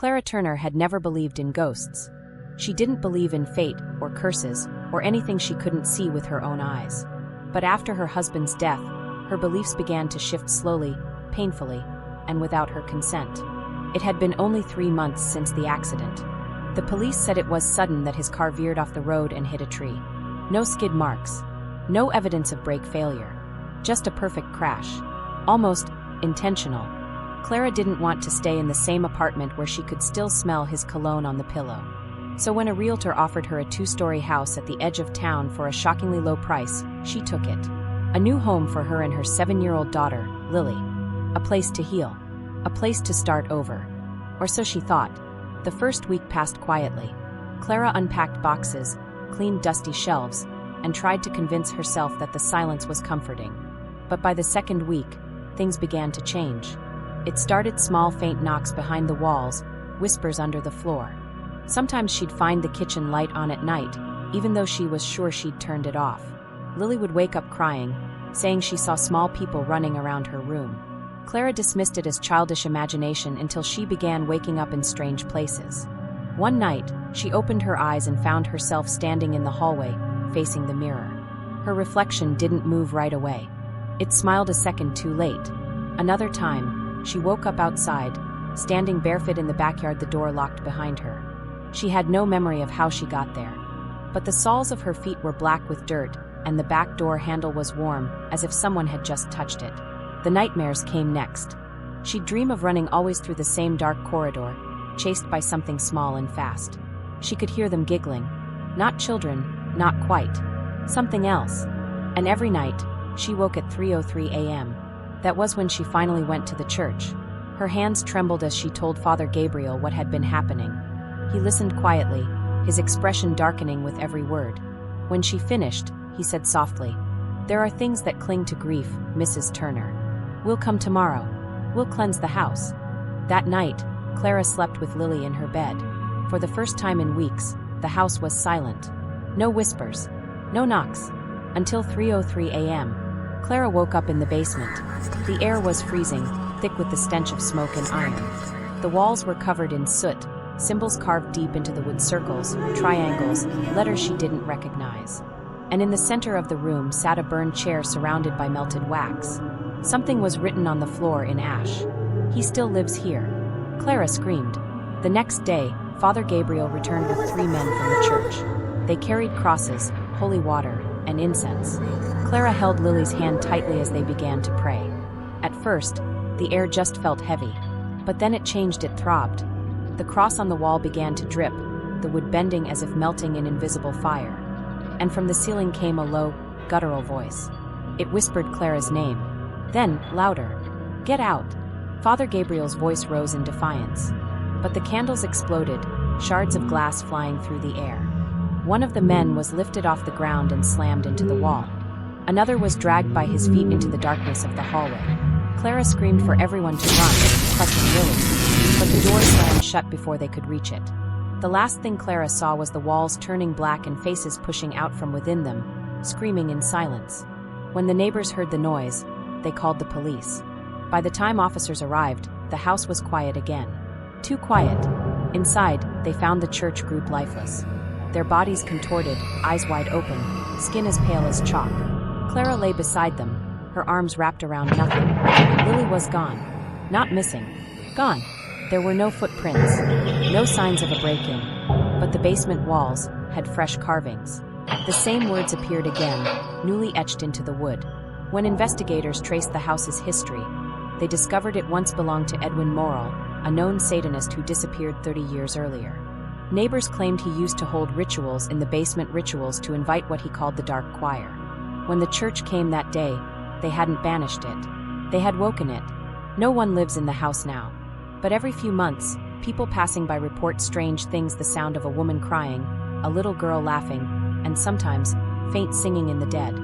Clara Turner had never believed in ghosts. She didn't believe in fate or curses or anything she couldn't see with her own eyes. But after her husband's death, her beliefs began to shift slowly, painfully, and without her consent. It had been only 3 months since the accident. The police said it was sudden that his car veered off the road and hit a tree. No skid marks. No evidence of brake failure. Just a perfect crash. Almost intentional. Clara didn't want to stay in the same apartment where she could still smell his cologne on the pillow. So when a realtor offered her a 2-story house at the edge of town for a shockingly low price, she took it. A new home for her and her 7-year-old daughter, Lily. A place to heal. A place to start over. Or so she thought. The first week passed quietly. Clara unpacked boxes, cleaned dusty shelves, and tried to convince herself that the silence was comforting. But by the second week, things began to change. It started small, faint knocks behind the walls, whispers under the floor. Sometimes she'd find the kitchen light on at night, even though she was sure she'd turned it off. Lily would wake up crying, saying she saw small people running around her room. Clara dismissed it as childish imagination until she began waking up in strange places. One night, she opened her eyes and found herself standing in the hallway, facing the mirror. Her reflection didn't move right away. It smiled a second too late. Another time, she woke up outside, standing barefoot in the backyard, the door locked behind her. She had no memory of how she got there. But the soles of her feet were black with dirt, and the back door handle was warm, as if someone had just touched it. The nightmares came next. She'd dream of running always through the same dark corridor, chased by something small and fast. She could hear them giggling. Not children, not quite. Something else. And every night, she woke at 3:03 a.m. That was when she finally went to the church. Her hands trembled as she told Father Gabriel what had been happening. He listened quietly, his expression darkening with every word. When she finished, he said softly, "There are things that cling to grief, Mrs. Turner. We'll come tomorrow. We'll cleanse the house." That night, Clara slept with Lily in her bed. For the first time in weeks, the house was silent. No whispers. No knocks. Until 3:03 a.m. Clara woke up in the basement. The air was freezing, thick with the stench of smoke and iron. The walls were covered in soot, symbols carved deep into the wood, circles, triangles, letters she didn't recognize. And in the center of the room sat a burned chair surrounded by melted wax. Something was written on the floor in ash. "He still lives here." Clara screamed. The next day, Father Gabriel returned with 3 men from the church. They carried crosses, holy water, and incense. Clara held Lily's hand tightly as they began to pray. At first, the air just felt heavy. But then it changed, it throbbed. The cross on the wall began to drip, the wood bending as if melting in invisible fire. And from the ceiling came a low, guttural voice. It whispered Clara's name. Then, louder. "Get out!" Father Gabriel's voice rose in defiance. But the candles exploded, shards of glass flying through the air. One of the men was lifted off the ground and slammed into the wall. Another was dragged by his feet into the darkness of the hallway. Clara screamed for everyone to run, clutching Lily, but the door slammed shut before they could reach it. The last thing Clara saw was the walls turning black and faces pushing out from within them, screaming in silence. When the neighbors heard the noise, they called the police. By the time officers arrived, the house was quiet again. Too quiet. Inside, they found the church group lifeless. Their bodies contorted, eyes wide open, skin as pale as chalk. Clara lay beside them, her arms wrapped around nothing. Lily was gone. Not missing. Gone. There were no footprints, no signs of a break-in, but the basement walls had fresh carvings. The same words appeared again, newly etched into the wood. When investigators traced the house's history, they discovered it once belonged to Edwin Morrill, a known Satanist who disappeared 30 years earlier. Neighbors claimed he used to hold rituals in the basement, rituals to invite what he called the Dark Choir. When the church came that day, they hadn't banished it. They had woken it. No one lives in the house now. But every few months, people passing by report strange things: the sound of a woman crying, a little girl laughing, and sometimes, faint singing in the dead.